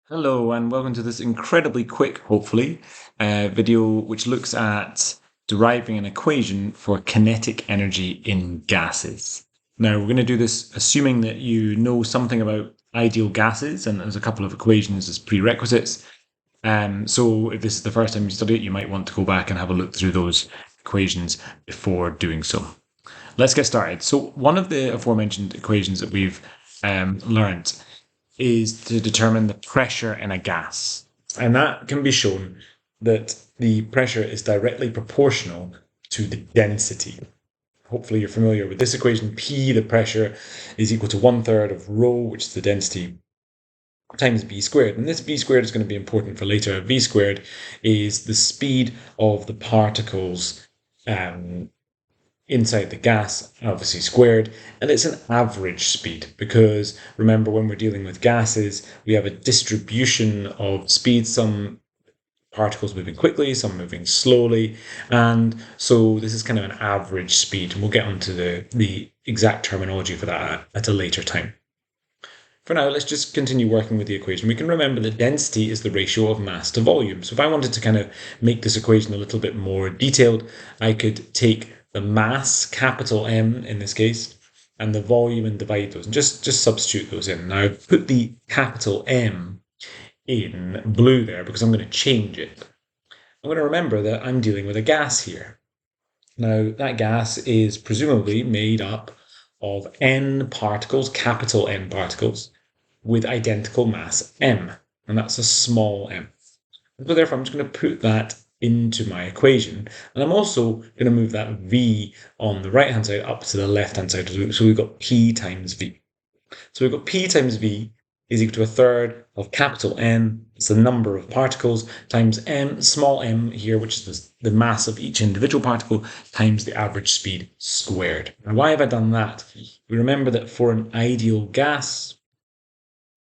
Hello and welcome to this incredibly quick, hopefully, video which looks at deriving an equation for kinetic energy in gases. Now we're going to do this assuming that you know something about ideal gases, and there's a couple of equations as prerequisites. So if this is the first time you study it, you might want to go back and have a look through those equations before doing so. Let's get started. So one of the aforementioned equations that we've learned is to determine the pressure in a gas. And that can be shown that the pressure is directly proportional to the density. Hopefully you're familiar with this equation. P, the pressure, is equal to 1/3 of rho, which is the density, times v squared. And this v squared is going to be important for later. V squared is the speed of the particles inside the gas, obviously squared, and it's an average speed because remember, when we're dealing with gases, we have a distribution of speed, some particles moving quickly, some moving slowly, and so this is kind of an average speed, and we'll get onto the exact terminology for that at a later time. For now, let's just continue working with the equation. We can remember that density is the ratio of mass to volume. So if I wanted to kind of make this equation a little bit more detailed, I could take the mass, capital M in this case, and the volume and divide those, and just substitute those in. Now I've put the capital M in blue there because I'm going to change it. I'm going to remember that I'm dealing with a gas here. Now that gas is presumably made up of N particles, capital N particles, with identical mass M, and that's a small m. So therefore I'm just going to put that into my equation, and I'm also going to move that V on the right hand side up to the left hand side, so we've got P times V. So we've got P times V is equal to 1/3 of capital N, it's the number of particles, times m, small m here, which is the mass of each individual particle, times the average speed squared. Now why have I done that? We remember that for an ideal gas,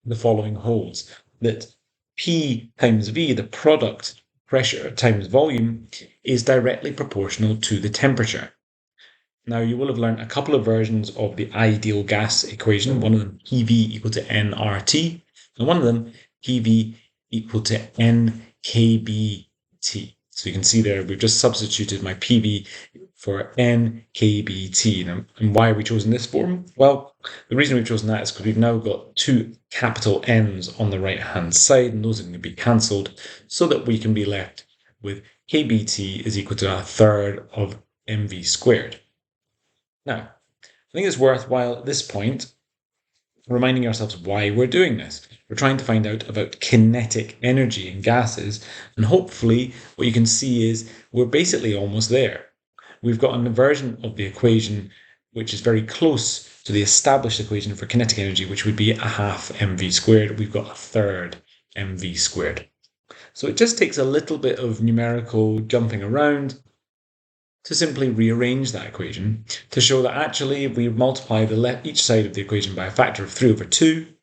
the following holds, that P times V, the product pressure times volume, is directly proportional to the temperature. Now, you will have learned a couple of versions of the ideal gas equation, one of them PV equal to nRT, and one of them PV equal to nKBT. So you can see there, we've just substituted my PV for nKBT. And why are we chosen this form? Well, the reason we've chosen that is because we've now got two capital N's on the right-hand side, and those are going to be cancelled, so that we can be left with kBt is equal to 1/3 of mv squared. Now, I think it's worthwhile at this point reminding ourselves why we're doing this. We're trying to find out about kinetic energy in gases, and hopefully what you can see is we're basically almost there. We've got a version of the equation which is very close to the established equation for kinetic energy, which would be 1/2 mv squared. We've got 1/3 mv squared. So it just takes a little bit of numerical jumping around to simply rearrange that equation to show that actually if we multiply each side of the equation by a factor of 3/2,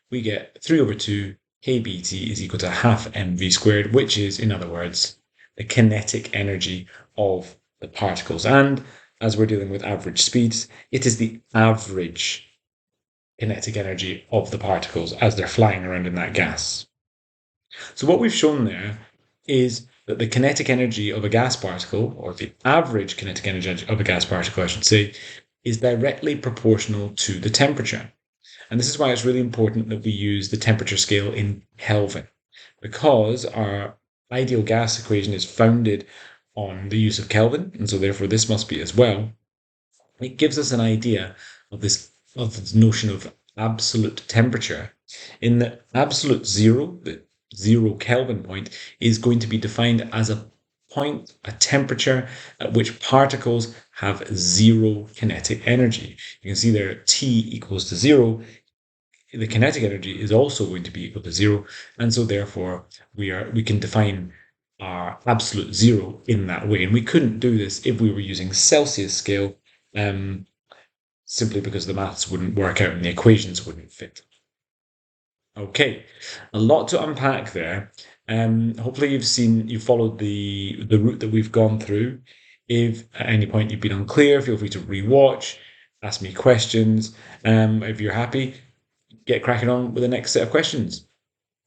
we get 3/2 kBt is equal to 1/2 mv squared, which is, in other words, the kinetic energy of the particles. And as we're dealing with average speeds, it is the average kinetic energy of the particles as they're flying around in that gas. So what we've shown there is that the kinetic energy of a gas particle, or the average kinetic energy of a gas particle, I should say, is directly proportional to the temperature. And this is why it's really important that we use the temperature scale in Kelvin, because our ideal gas equation is founded on the use of Kelvin, and so therefore this must be as well. It gives us an idea of this notion of absolute temperature, in that absolute zero, the 0 Kelvin point, is going to be defined as a point, a temperature at which particles have 0 kinetic energy. You can see there T equals to 0. The kinetic energy is also going to be equal to 0, and so therefore we can define our absolute zero in that way. And we couldn't do this if we were using Celsius scale, simply because the maths wouldn't work out and the equations wouldn't fit. Okay, a lot to unpack there. Hopefully you've followed the route that we've gone through. If at any point you've been unclear, feel free to rewatch, ask me questions. If you're happy, get cracking on with the next set of questions.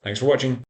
Thanks for watching.